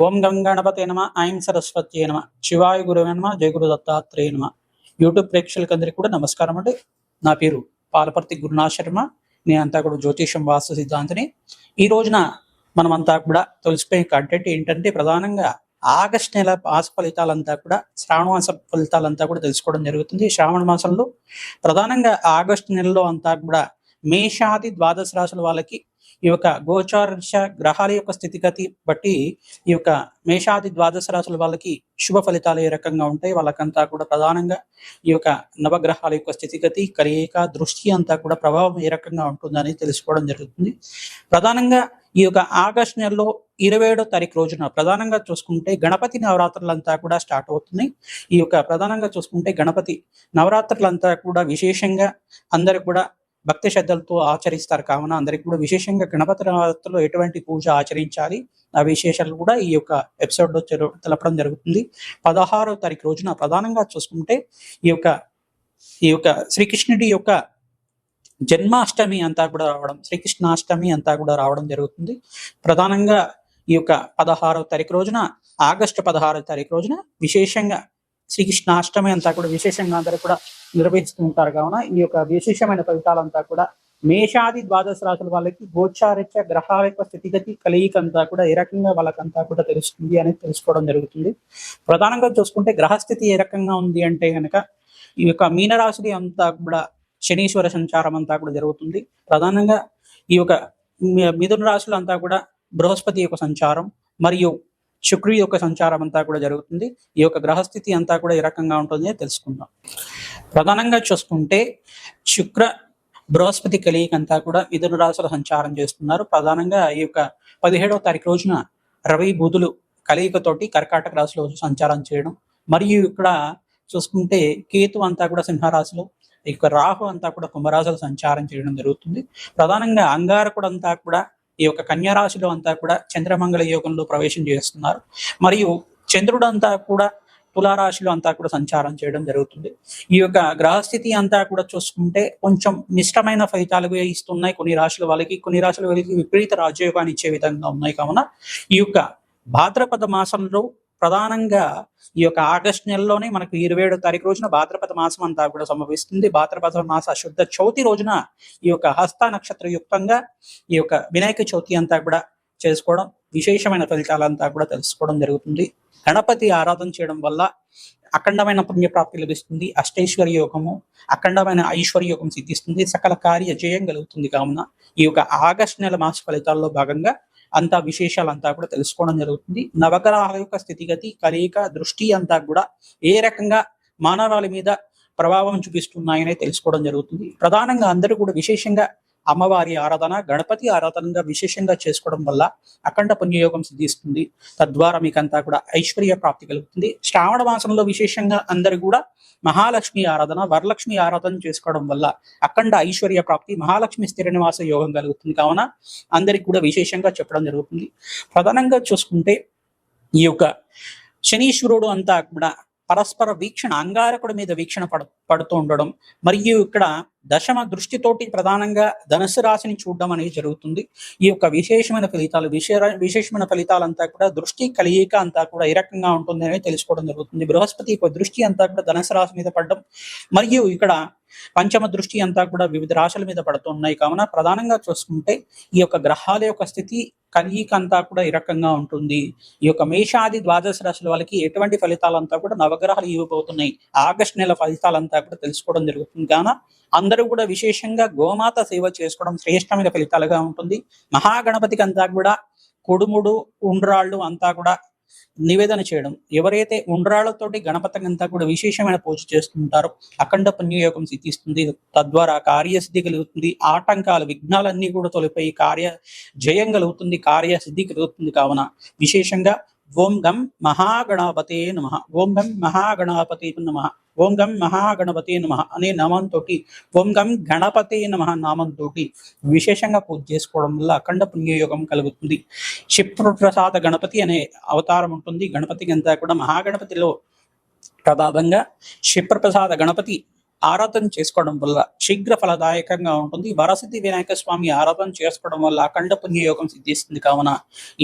ఓం గం గణపతే నమ ఐం సరస్వత్యే నమ శివాయ గురువే నమ జయ గురు దత్తాత్రేయ నమ. యూట్యూబ్ ప్రేక్షకులందరికీ కూడా నమస్కారం అండి. నా పేరు పాలపర్తి గురునాథ్ శర్మ. నేనంతా కూడా జ్యోతిషం వాస్తు సిద్ధాంతిని. ఈ రోజున మనమంతా కూడా తెలిసిపోయే కంటెంట్ ఏంటంటే ప్రధానంగా ఆగస్ట్ నెల మాస ఫలితాలంతా కూడా శ్రావణ మాస ఫలితాలంతా కూడా తెలుసుకోవడం జరుగుతుంది. శ్రావణ మాసంలో ప్రధానంగా ఆగస్టు నెలలో అంతా కూడా మేషాది ద్వాదశ రాశుల వాళ్ళకి ఈ యొక్క గోచారశ గ్రహాల యొక్క స్థితిగతి బట్టి ఈ యొక్క మేషాది ద్వాదశ రాశుల వాళ్ళకి శుభ ఫలితాలు ఏ రకంగా ఉంటాయి, వాళ్ళకంతా కూడా ప్రధానంగా ఈ యొక్క నవగ్రహాల యొక్క స్థితిగతి కలయిక దృష్టి అంతా కూడా ప్రభావం ఏ రకంగా ఉంటుందని తెలుసుకోవడం జరుగుతుంది. ప్రధానంగా ఈ యొక్క ఆగస్టు నెలలో 27వ తారీఖు రోజున ప్రధానంగా చూసుకుంటే గణపతి నవరాత్రులంతా కూడా స్టార్ట్ అవుతుంది. ఈ యొక్క ప్రధానంగా చూసుకుంటే గణపతి నవరాత్రులంతా కూడా విశేషంగా అందరూ కూడా భక్తి శ్రద్ధలతో ఆచరిస్తారు. కావున అందరికి కూడా విశేషంగా గణపతి నవరాత్రుల్లో ఎటువంటి పూజ ఆచరించాలి ఆ విశేషాలు కూడా ఈ యొక్క ఎపిసోడ్లో తెలపడం జరుగుతుంది. 16వ తారీఖు రోజున ప్రధానంగా చూసుకుంటే ఈ యొక్క శ్రీకృష్ణుడి యొక్క జన్మాష్టమి అంతా కూడా రావడం, శ్రీకృష్ణాష్టమి అంతా కూడా రావడం జరుగుతుంది. ప్రధానంగా ఈ యొక్క 16వ తారీఖు రోజున ఆగస్టు 16వ తారీఖు రోజున విశేషంగా శ్రీకృష్ణాష్టమి అంతా కూడా విశేషంగా అందరూ కూడా నిర్వహిస్తూ ఉంటారు. కావున ఈ యొక్క విశేషమైన ఫలితాలంతా కూడా మేషాది ద్వాదశ రాశుల వాళ్ళకి గోచారిత్య గ్రహాల యొక్క స్థితిగతి కలయిక అంతా కూడా ఏ రకంగా వాళ్ళకంతా కూడా తెలుస్తుంది అనేది తెలుసుకోవడం జరుగుతుంది. ప్రధానంగా చూసుకుంటే గ్రహస్థితి ఏ రకంగా ఉంది అంటే కనుక ఈ యొక్క మీనరాశి అంతా కూడా శనీశ్వర సంచారం అంతా కూడా జరుగుతుంది. ప్రధానంగా ఈ యొక్క మిథున రాశులు అంతా కూడా బృహస్పతి యొక్క సంచారం మరియు శుక్రుడి యొక్క సంచారం అంతా కూడా జరుగుతుంది. ఈ యొక్క గ్రహస్థితి అంతా కూడా ఏ రకంగా ఉంటుంది తెలుసుకుందాం. ప్రధానంగా చూసుకుంటే శుక్ర బృహస్పతి కలయిక అంతా కూడా మిథున రాశుల సంచారం చేస్తున్నారు. ప్రధానంగా ఈ యొక్క 17వ తారీఖు రోజున రవి బుధులు కలయికతోటి కర్కాటక రాశిలో సంచారం చేయడం, మరియు ఇక్కడ చూసుకుంటే కేతు అంతా కూడా సింహరాశిలో, ఈ యొక్క రాహు అంతా కూడా కుంభరాశిలో సంచారం చేయడం జరుగుతుంది. ప్రధానంగా అంగారకుడు అంతా కూడా ఈ యొక్క కన్యా రాశిలో అంతా కూడా చంద్రమంగళ యోగంలో ప్రవేశం చేస్తున్నారు, మరియు చంద్రుడు అంతా కూడా తులారాశిలో అంతా కూడా సంచారం చేయడం జరుగుతుంది. ఈ యొక్క గ్రహస్థితి అంతా కూడా చూసుకుంటే కొంచెం మిశ్రమైన ఫలితాలు ఇస్తున్నాయి కొన్ని రాశుల వాళ్ళకి, కొన్ని రాశుల వాళ్ళకి విపరీత రాజయోగాన్ని ఇచ్చే విధంగా ఉన్నాయి. కావున ఈ యొక్క భాద్రపద మాసంలో ప్రధానంగా ఈ యొక్క ఆగస్టు నెలలోనే మనకు 27వ తారీఖు రోజున భాద్రపద మాసం అంతా కూడా సంభవిస్తుంది. భాద్రపద మాస శుద్ధ చవితి రోజున ఈ యొక్క హస్త నక్షత్ర యుక్తంగా ఈ యొక్క వినాయక చవితి అంతా కూడా చేసుకోవడం, విశేషమైన ఫలితాలంతా కూడా తెలుసుకోవడం జరుగుతుంది. గణపతి ఆరాధన చేయడం వల్ల అఖండమైన పుణ్యప్రాప్తి లభిస్తుంది, అష్టైశ్వర్య యోగము, అఖండమైన ఐశ్వర్య యోగం సిద్ధిస్తుంది, సకల కార్య జయం కలుగుతుంది. కావున ఈ యొక్క ఆగస్టు నెల మాస ఫలితాల్లో భాగంగా అంతా విశేషాలంతా కూడా తెలుసుకోవడం జరుగుతుంది. నవగ్రహాల యొక్క స్థితిగతి కలయిక దృష్టి అంతా కూడా ఏ రకంగా మానవాళి మీద ప్రభావం చూపిస్తున్నాయనే తెలుసుకోవడం జరుగుతుంది. ప్రధానంగా అందరూ కూడా విశేషంగా అమ్మవారి ఆరాధన, గణపతి ఆరాధనగా విశేషంగా చేసుకోవడం వల్ల అఖండ పుణ్యయోగం సిద్ధిస్తుంది. తద్వారా మీకంతా కూడా ఐశ్వర్య ప్రాప్తి కలుగుతుంది. శ్రావణ మాసంలో విశేషంగా అందరూ కూడా మహాలక్ష్మి ఆరాధన, వరలక్ష్మి ఆరాధన చేసుకోవడం వల్ల అఖండ ఐశ్వర్య ప్రాప్తి, మహాలక్ష్మి స్థిర నివాస యోగం కలుగుతుంది. కావున అందరికి కూడా విశేషంగా చెప్పడం జరుగుతుంది. ప్రధానంగా చూసుకుంటే ఈ యొక్క శనీశ్వరుడు అంతా కూడా పరస్పర వీక్షణ, అంగారకుడి మీద వీక్షణ పడుతూ ఉండడం, మరియు ఇక్కడ దశమ దృష్టితోటి ప్రధానంగా ధనుసు రాశిని చూడడం అనేది జరుగుతుంది. ఈ యొక్క విశేషమైన ఫలితాలంతా కూడా దృష్టి కలయిక అంతా కూడా ఏ రకంగా ఉంటుంది అనేది తెలుసుకోవడం జరుగుతుంది. బృహస్పతి యొక్క దృష్టి అంతా కూడా ధనుసు రాశి మీద పడడం, మరియు ఇక్కడ పంచమ దృష్టి అంతా కూడా వివిధ రాశుల మీద పడుతున్నాయి. కావున ప్రధానంగా చూసుకుంటే ఈ యొక్క గ్రహాల యొక్క స్థితి కలయిక అంతా కూడా ఈ రకంగా ఉంటుంది. ఈ యొక్క మేషాది ద్వాదశ రాశుల వాళ్ళకి ఎటువంటి ఫలితాలంతా కూడా నవగ్రహాలు ఇవ్వబోతున్నాయి, ఆగస్టు నెల ఫలితాలంతా కూడా తెలుసుకోవడం జరుగుతుంది. కావున అందరూ కూడా విశేషంగా గోమాత సేవ చేసుకోవడం శ్రేష్టమైన ఫలితాలుగా ఉంటుంది. మహాగణపతికి అంతా కూడా కుడుముడు ఉండ్రాళ్ళు అంతా కూడా నివేదన చేయడం, ఎవరైతే ఉండ్రాళ్లతోటి గణపతికి అంతా కూడా విశేషమైన పూజ చేస్తుంటారో అఖండ పుణ్యయోగం సిద్ధిస్తుంది. తద్వారా కార్యసిద్ధి కలుగుతుంది, ఆటంకాలు విఘ్నాలన్నీ కూడా తొలిపోయి కార్య జయం కలుగుతుంది, కార్యసిద్ధి కలుగుతుంది. కావున విశేషంగా ఓం గం మహాగణపతే నమః, ఓం గం మహాగణపతే నమః, ఓం గం మహాగణపతే నమః అనే నామంతో, ఓం గం గణపతే నమః నామంతో విశేషంగా పూజ చేసుకోవడం వల్ల అఖండ పుణ్యయోగం కలుగుతుంది. క్షిప్రప్రసాద గణపతి అనే అవతారం ఉంటుంది. గణపతికి అంతా కూడా మహాగణపతిలో ప్రధానంగా క్షిప్రప్రసాద గణపతి ఆరాధన చేసుకోవడం వల్ల శీఘ్ర ఫలదాయకంగా ఉంటుంది. వరసిద్ధి వినాయక స్వామి ఆరాధన చేసుకోవడం వల్ల అఖండ పుణ్యయోగం సిద్ధిస్తుంది. కావున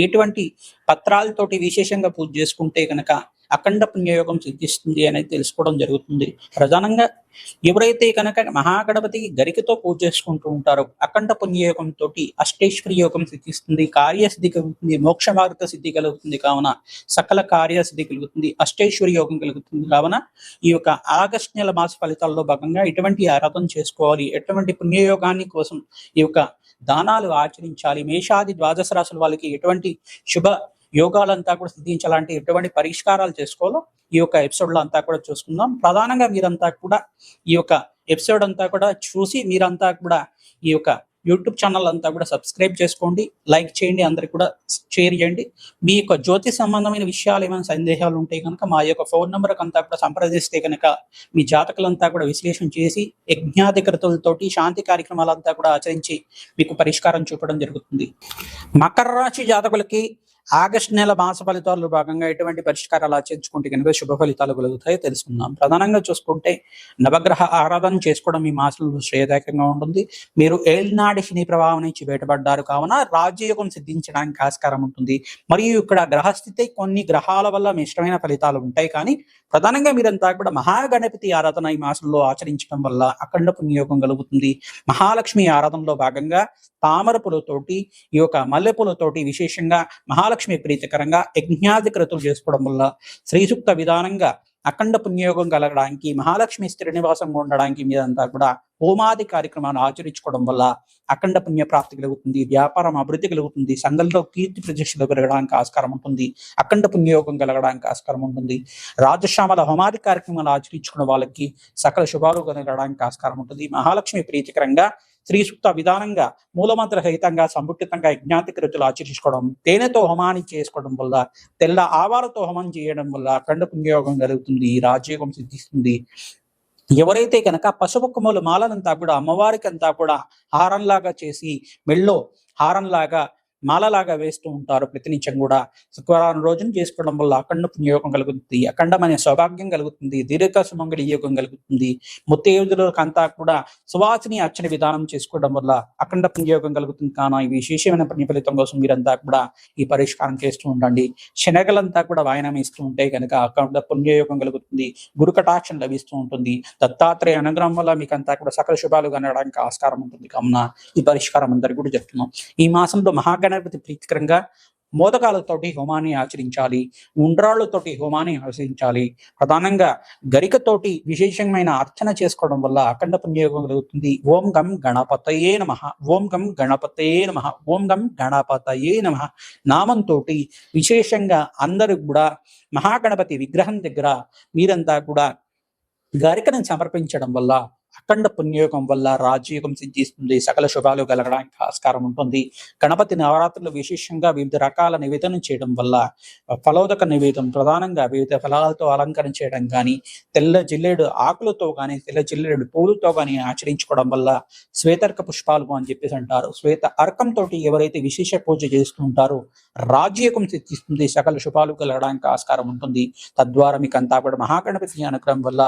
ఎటువంటి పత్రాలతోటి విశేషంగా పూజ చేసుకుంటే కనుక అఖండ పుణ్యయోగం సిద్ధిస్తుంది అనేది తెలుసుకోవడం జరుగుతుంది. ప్రధానంగా ఎవరైతే కనుక మహాగణపతికి గరికతో పూజ చేసుకుంటూ ఉంటారో అఖండ పుణ్యయోగంతో అష్టేశ్వరి యోగం సిద్ధిస్తుంది, కార్యసిద్ధి కలుగుతుంది, మోక్ష మార్గ సిద్ధి కలుగుతుంది. కావున సకల కార్యసిద్ధి కలుగుతుంది, అష్టేశ్వరి యోగం కలుగుతుంది. కావున ఈ యొక్క ఆగస్టు నెల మాస ఫలితాల్లో భాగంగా ఎటువంటి ఆరాధన చేసుకోవాలి, ఎటువంటి పుణ్యయోగాన్ని కోసం ఈ యొక్క దానాలు ఆచరించాలి, మేషాది ద్వాదశ రాశుల వాళ్ళకి ఎటువంటి శుభ యోగాలంతా కూడా సిద్ధించాలంటే ఎటువంటి పరిష్కారాలు చేసుకోవాలో ఈ యొక్క ఎపిసోడ్ లో అంతా కూడా చూసుకుందాం. ప్రధానంగా మీరంతా కూడా ఈ యొక్క ఎపిసోడ్ అంతా కూడా చూసి మీరంతా కూడా ఈ యొక్క యూట్యూబ్ ఛానల్ అంతా కూడా సబ్స్క్రైబ్ చేసుకోండి, లైక్ చేయండి, అందరికి కూడా షేర్ చేయండి. మీ యొక్క జ్యోతి సంబంధమైన విషయాలు ఏమైనా సందేహాలు ఉంటే కనుక మా యొక్క ఫోన్ నెంబర్కి అంతా కూడా సంప్రదిస్తే కనుక మీ జాతకులంతా కూడా విశ్లేషణ చేసి యజ్ఞాధికృతులతోటి శాంతి కార్యక్రమాలంతా కూడా ఆచరించి మీకు పరిష్కారం చూపడం జరుగుతుంది. మకర రాశి జాతకులకి ఆగస్టు నెల మాస ఫలితాల్లో భాగంగా ఎటువంటి పరిష్కారాలు ఆచరించుకుంటే కనుక శుభ ఫలితాలు కలుగుతాయో తెలుసుకుందాం. ప్రధానంగా చూసుకుంటే నవగ్రహ ఆరాధన చేసుకోవడం ఈ మాసంలో శ్రేయదాయకంగా ఉంటుంది. మీరు ఏళ్నాడి శని ప్రభావం నుంచి బయటపడ్డారు కావున రాజయోగం సిద్ధించడానికి ఆస్కారం ఉంటుంది. మరియు ఇక్కడ గ్రహస్థితి కొన్ని గ్రహాల వల్ల మిశ్రమైన ఫలితాలు ఉంటాయి. కానీ ప్రధానంగా మీరంతా కూడా మహాగణపతి ఆరాధన ఈ మాసంలో ఆచరించడం వల్ల అఖండ పుణ్యయోగం కలుగుతుంది. మహాలక్ష్మి ఆరాధనలో భాగంగా తామర పూలతోటి ఈ యొక్క మల్లె పూలతోటి విశేషంగా మహాలక్ష్మి ప్రీతికరంగా యజ్ఞాధికృతులు చేసుకోవడం వల్ల శ్రీసూక్త విధానంగా అఖండ పుణ్యయోగం కలగడానికి, మహాలక్ష్మి శ్రీనివాసంగా ఉండడానికి మీరంతా కూడా హోమాది కార్యక్రమాన్ని ఆచరించుకోవడం వల్ల అఖండ పుణ్య ప్రాప్తి కలుగుతుంది, వ్యాపారం అభివృద్ధి కలుగుతుంది, సంఘంలో కీర్తి ప్రతిష్టలు పెరగడానికి ఆస్కారం ఉంటుంది, అఖండ పుణ్యయోగం కలగడానికి ఆస్కారం ఉంటుంది. రాజశ్యామల హోమాది కార్యక్రమాలు ఆచరించుకున్న వాళ్ళకి సకల శుభాలు కలగడానికి ఆస్కారం ఉంటుంది. మహాలక్ష్మి ప్రీతికరంగా శ్రీ సూక్త విధానంగా మూలమంత్ర సహితంగా సంపుటితంగా యజ్ఞాధికృతులు ఆచరించుకోవడం, తేనెతో హోమాన్ని చేసుకోవడం వల్ల, తెల్ల ఆవాలతో హోమం చేయడం వల్ల అఖండ పుణ్యయోగం కలుగుతుంది, రాజయోగం సిద్ధిస్తుంది. ఎవరైతే కనుక పసుపు కొమ్మలు మాలనంతా కూడా అమ్మవారికి అంతా కూడా హారంలాగా చేసి మెళ్ళో హారంలాగా మాలలాగా వేస్తూ ఉంటారు ప్రతినిత్యం కూడా, శుక్రవారం రోజున చేసుకోవడం వల్ల అఖండ పుణ్యయోగం కలుగుతుంది, అఖండమైన సౌభాగ్యం కలుగుతుంది, దీర్ఘ సుమంగళి యోగం కలుగుతుంది. ముత్తైదులకంతా కూడా సువాసిని అర్చన విధానం చేసుకోవడం వల్ల అఖండ పుణ్యయోగం కలుగుతుంది. కాన ఈ విశేషమైన పుణ్య ఫలితం కోసం మీరంతా కూడా ఈ పరిష్కారం చేస్తూ ఉండండి. శనగలంతా కూడా వాయనం ఇస్తూ ఉంటే కనుక అఖండ పుణ్యయోగం కలుగుతుంది, గురు కటాక్షం లభిస్తూ ఉంటుంది. దత్తాత్రేయ అనుగ్రహం వల్ల మీకు అంతా కూడా సకల శుభాలు కనడానికి ఆస్కారం ఉంటుంది. కావున ఈ పరిష్కారం అందరికీ కూడా చెప్తున్నాం. ఈ మాసంలో మహాగణపతి ప్రీతికరంగా మోదకాలతోటి హోమాన్ని ఆచరించాలి, ఉండ్రాళ్ళతోటి హోమాన్ని ఆచరించాలి. ప్రధానంగా గరికతోటి విశేషమైన అర్చన చేసుకోవడం వల్ల అఖండ పుణ్యయోగం కలుగుతుంది. ఓం గం గణపతయే నమః, ఓం గం గణపతయే నమః, ఓం గం గణపతయే నమః నామంతో విశేషంగా అందరూ కూడా మహాగణపతి విగ్రహం దగ్గర మీరంతా కూడా గరికను సమర్పించడం వల్ల అఖండ పుణ్యయోగం వల్ల రాజయోగం సిద్ధిస్తుంది, సకల శుభాలు కలగడానికి ఆస్కారం ఉంటుంది. గణపతి నవరాత్రులు విశేషంగా వివిధ రకాల నివేదన చేయడం వల్ల ఫలోదక నివేదన ప్రధానంగా వివిధ ఫలాలతో అలంకరణ చేయడం కానీ, తెల్ల జిల్లేడు ఆకులతో కానీ, తెల్ల జిల్లేడు పూలతో కానీ ఆచరించుకోవడం వల్ల శ్వేతర్క పుష్పాలు అని చెప్పేసి అంటారు. శ్వేత అర్కంతో ఎవరైతే విశేష పూజ చేస్తూ ఉంటారో రాజయోగం సిద్ధిస్తుంది, సకల శుభాలు కలగడానికి ఆస్కారం ఉంటుంది. తద్వారా మీకు అంతా కూడా మహాగణపతి అనుగ్రహం వల్ల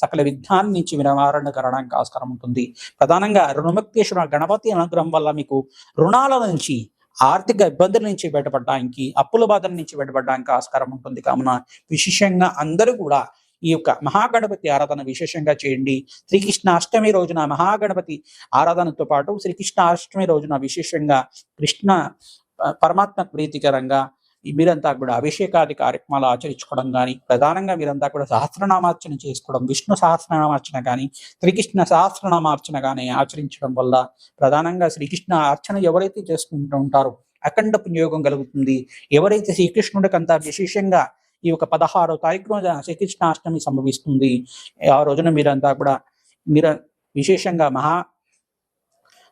సకల విఘ్నాన్ని నుంచి నివారణ కలగడానికి ఆస్కారం ఉంటుంది. ప్రధానంగా రుణముక్తేశ్వర గణపతి అనుగ్రహం వల్ల మీకు రుణాల నుంచి, ఆర్థిక ఇబ్బందుల నుంచి బయటపడడానికి, అప్పుల బాధల నుంచి బయటపడడానికి ఆస్కారం ఉంటుంది. కావున విశేషంగా అందరూ కూడా ఈ యొక్క మహాగణపతి ఆరాధన విశేషంగా చేయండి. శ్రీకృష్ణ అష్టమి రోజున మహాగణపతి ఆరాధనతో పాటు శ్రీకృష్ణ అష్టమి రోజున విశేషంగా కృష్ణ పరమాత్మ ప్రీతికరంగా మీరంతా కూడా అభిషేకాది కార్యక్రమాలు ఆచరించుకోవడం కానీ, ప్రధానంగా మీరంతా కూడా సహస్రనామార్చన చేసుకోవడం, విష్ణు సహస్రనామార్చన కానీ, శ్రీకృష్ణ సహస్రనామార్చన కానీ ఆచరించడం వల్ల ప్రధానంగా శ్రీకృష్ణ అర్చన ఎవరైతే చేసుకుంటూ ఉంటారో అఖండ పుణ్యయోగం కలుగుతుంది. ఎవరైతే శ్రీకృష్ణుడికి అంతా విశేషంగా ఈ యొక్క 16వ తారీఖు రోజున శ్రీకృష్ణాష్టమి సంభవిస్తుంది. ఆ రోజున మీరంతా కూడా విశేషంగా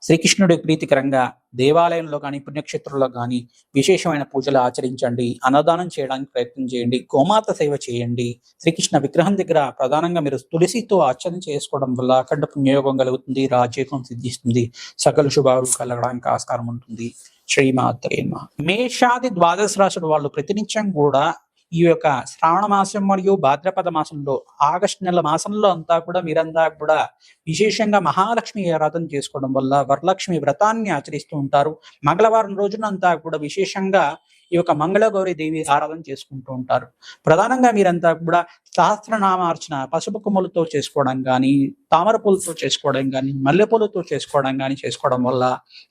శ్రీకృష్ణుడి ప్రీతికరంగా దేవాలయంలో కానీ, పుణ్యక్షేత్రంలో కానీ విశేషమైన పూజలు ఆచరించండి, అన్నదానం చేయడానికి ప్రయత్నం చేయండి, గోమాత సేవ చేయండి. శ్రీకృష్ణ విగ్రహం దగ్గర ప్రధానంగా మీరు తులసితో అర్చన చేసుకోవడం వల్ల అఖండ పుణ్యయోగం కలుగుతుంది, రాజయోగం సిద్ధిస్తుంది, సకల శుభాలు కలగడానికి ఆస్కారం ఉంటుంది. శ్రీమాత్రే నమః. మేషాది ద్వాదశ రాశుల వాళ్ళు ప్రతినిత్యం కూడా ఈ యొక్క శ్రావణ మాసం మరియు భాద్రపద మాసంలో ఆగస్టు నెల మాసంలో అంతా కూడా మీరంతా కూడా విశేషంగా మహాలక్ష్మి ఆరాధన చేసుకోవడం వల్ల వరలక్ష్మి వ్రతాన్ని ఆచరిస్తూ ఉంటారు. మంగళవారం రోజున అంతా కూడా విశేషంగా ఈ యొక్క మంగళగౌరి దేవి ఆరాధన చేసుకుంటూ ఉంటారు. ప్రధానంగా మీరంతా కూడా సహస్రనామార్చన పసుపు కొమ్ములతో చేసుకోవడం కానీ, తామర పూలతో చేసుకోవడం కానీ, మల్లెపూలతో చేసుకోవడం వల్ల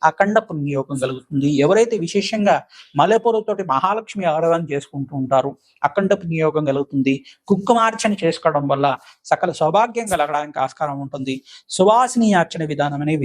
అఖండ పుణ్యయోగం కలుగుతుంది. ఎవరైతే విశేషంగా మల్లెపూలతోటి మహాలక్ష్మి ఆరాధన చేసుకుంటూ ఉంటారో అఖండ పుణ్యయోగం కలుగుతుంది. కుంకుమార్చన చేసుకోవడం వల్ల సకల సౌభాగ్యం కలగడానికి ఆస్కారం ఉంటుంది. సువాసిని అర్చన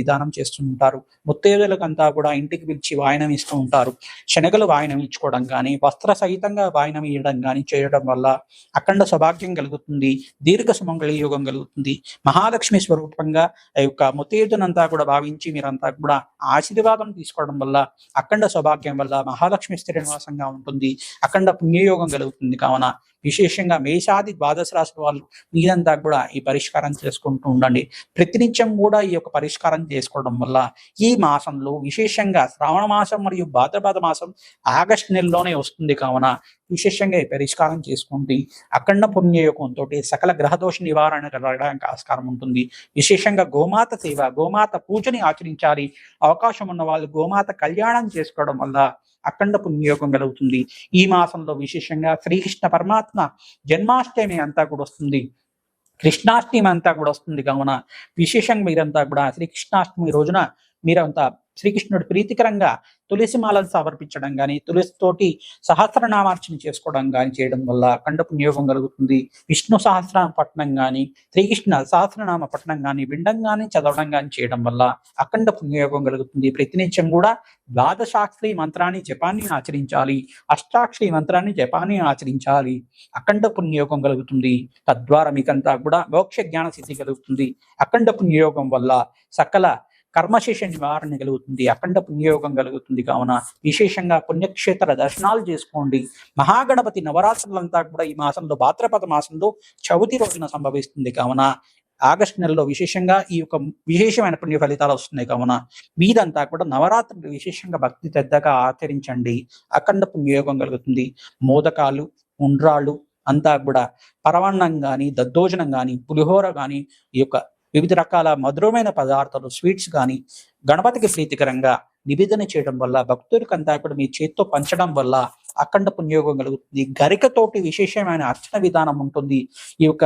విధానం చేస్తూ ఉంటారు. ముత్తైదులకంతా కూడా ఇంటికి పిలిచి వాయనం ఇస్తూ ఉంటారు. శనగలు వాయనం ఇచ్చుకోవడం కానీ, వస్త్ర సహితంగా వాయనం ఇవ్వడం కానీ చేయడం వల్ల అఖండ సౌభాగ్యం కలుగుతుంది. దీర్ఘ సుమంగళ యోగం కలుగుతుంది. మహాలక్ష్మి స్వరూపంగా ఆ యొక్క ముత్తైదునంతా కూడా భావించి మీరంతా కూడా ఆశీర్వాదం తీసుకోవడం వల్ల అఖండ సౌభాగ్యం వల్ల మహాలక్ష్మి స్థిర నివాసంగా ఉంటుంది. అఖండ పుణ్యయోగం కలుగుతుంది. కావున విశేషంగా మేషాది ద్వాదశ రాశి వాళ్ళు మీరంతా కూడా ఈ పరిష్కారం చేసుకుంటూ ఉండండి. ప్రతినిత్యం కూడా ఈ యొక్క పరిష్కారం చేసుకోవడం వల్ల ఈ మాసంలో విశేషంగా శ్రావణ మాసం మరియు భాద్రపద మాసం ఆగస్టు నెలలోనే వస్తుంది. కావున విశేషంగా ఈ పరిష్కారం చేసుకుంటే అఖండ పుణ్యయోగంతో సకల గ్రహదోష నివారణ కలగడానికి ఆస్కారం ఉంటుంది. విశేషంగా గోమాత సేవ, గోమాత పూజని ఆచరించాలి. అవకాశం ఉన్న వాళ్ళు గోమాత కళ్యాణం చేసుకోవడం వల్ల అఖండ పుణ్యయోగం కలుగుతుంది. ఈ మాసంలో విశేషంగా శ్రీకృష్ణ పరమాత్మ జన్మాష్టమి అంతా కూడా వస్తుంది. కృష్ణాష్టమి అంతా కూడా వస్తుంది. కావున విశేషంగా మీరంతా కూడా శ్రీకృష్ణాష్టమి రోజున మీరంతా శ్రీకృష్ణుడు ప్రీతికరంగా తులసి మాలను సమర్పించడం కానీ, తులసితోటి సహస్రనామార్చన చేసుకోవడం కానీ చేయడం వల్ల అఖండ పుణ్యయోగం కలుగుతుంది. విష్ణు సహస్రనామ పఠనం కానీ, శ్రీకృష్ణ సహస్రనామ పఠనం కానీ, వినడం కానీ చదవడం కానీ చేయడం వల్ల అఖండ పుణ్యయోగం కలుగుతుంది. ప్రతినిత్యం కూడా ద్వాదశాక్షరి మంత్రాన్ని జపాన్ని ఆచరించాలి. అష్టాక్షరి మంత్రాన్ని జపాన్ని ఆచరించాలి. అఖండ పుణ్యయోగం కలుగుతుంది. తద్వారా మీకంతా కూడా మోక్ష జ్ఞాన సిద్ధి కలుగుతుంది. అఖండ పుణ్యయోగం వల్ల సకల కర్మశేష నివారణ కలుగుతుంది. అఖండ పుణ్యయోగం కలుగుతుంది. కావున విశేషంగా పుణ్యక్షేత్ర దర్శనాలు చేసుకోండి. మహాగణపతి నవరాత్రులంతా కూడా ఈ మాసంలో భాద్రపద మాసంలో చవితి రోజున సంభవిస్తుంది. కావున ఆగస్టు నెలలో విశేషంగా ఈ యొక్క విశేషమైన పుణ్య ఫలితాలు వస్తున్నాయి. కావున మీదంతా కూడా నవరాత్రులు విశేషంగా భక్తి శ్రద్ధగా ఆచరించండి. అఖండ పుణ్యయోగం కలుగుతుంది. మోదకాలు, ఉండ్రాళ్ళు అంతా కూడా పరమాన్నం కానీ, దద్దోజనం కానీ, పులిహోర కానీ, ఈ యొక్క వివిధ రకాల మధురమైన పదార్థాలు, స్వీట్స్ కానీ గణపతికి ప్రీతికరంగా నివేదన చేయడం వల్ల, భక్తులకంతా కూడా మీ చేత్తో పంచడం వల్ల అఖండ పుణ్యయోగం కలుగుతుంది. గరికతోటి విశేషమైన అర్చన విధానం ఉంటుంది. ఈ యొక్క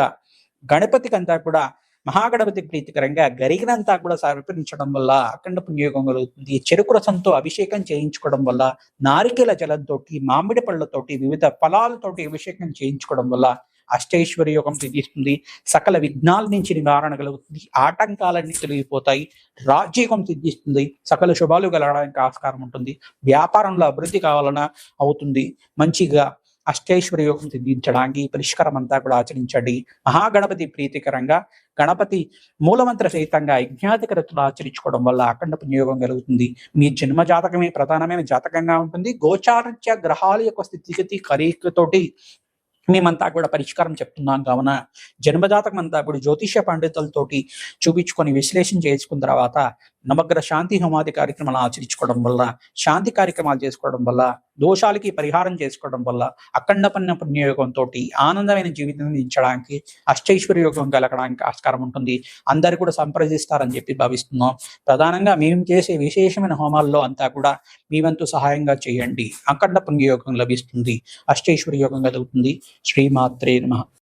గణపతికి అంతా కూడా మహాగణపతి ప్రీతికరంగా గరిగినంతా కూడా సమర్పించడం వల్ల అఖండ పుణ్యయోగం కలుగుతుంది. చెరుకు రసంతో అభిషేకం చేయించుకోవడం వల్ల, నారికేల జలంతో, మామిడి పళ్ళతోటి, వివిధ ఫలాలతోటి అభిషేకం చేయించుకోవడం వల్ల అష్టైశ్వర్య యోగం సిద్ధిస్తుంది. సకల విఘ్నాల నుంచి నివారణ కలుగుతుంది. ఆటంకాలన్నీ తొలగిపోతాయి. రాజ్యయోగం సిద్ధిస్తుంది. సకల శుభాలు కలగడానికి ఆస్కారం ఉంటుంది. వ్యాపారంలో అభివృద్ధి కావాలన్నా అవుతుంది. మంచిగా అష్టైశ్వర్య యోగం సిద్ధించడానికి పరిష్కారం అంతా కూడా ఆచరించండి. మహాగణపతి ప్రీతికరంగా గణపతి మూలమంత్ర సహితంగా యజ్ఞాధికరతులు ఆచరించుకోవడం వల్ల అఖండ పుణ్యయోగం కలుగుతుంది. మీ జన్మ జాతకమే ప్రధానమైన జాతకంగా ఉంటుంది. గోచారత్య గ్రహాల యొక్క స్థితిగతి కలయికతోటి మేమంతా కూడా పరిష్కారం చెప్తున్నాం. కావున జన్మజాతకం అంతా కూడా జ్యోతిష్య పండితులతోటి చూపించుకొని విశ్లేషణ చేసుకున్న తర్వాత నవగ్రహ శాంతి హోమాది కార్యక్రమాలు ఆచరించుకోవడం వల్ల, శాంతి కార్యక్రమాలు చేసుకోవడం వల్ల, దోషాలకి పరిహారం చేసుకోవడం వల్ల అఖండ పుణ్యయోగంతో ఆనందమైన జీవితం అందించడానికి, అష్టైశ్వర్య యోగం కలగడానికి ఆస్కారం ఉంటుంది. అందరు కూడా సంప్రదిస్తారని చెప్పి భావిస్తున్నాం. ప్రధానంగా మేము చేసే విశేషమైన హోమాల్లో అంతా కూడా మీ వంతు సహాయంగా చేయండి. అఖండ పుణ్యయోగం లభిస్తుంది. అష్టైశ్వర్య యోగం కలుగుతుంది. శ్రీమాత్రే నమః.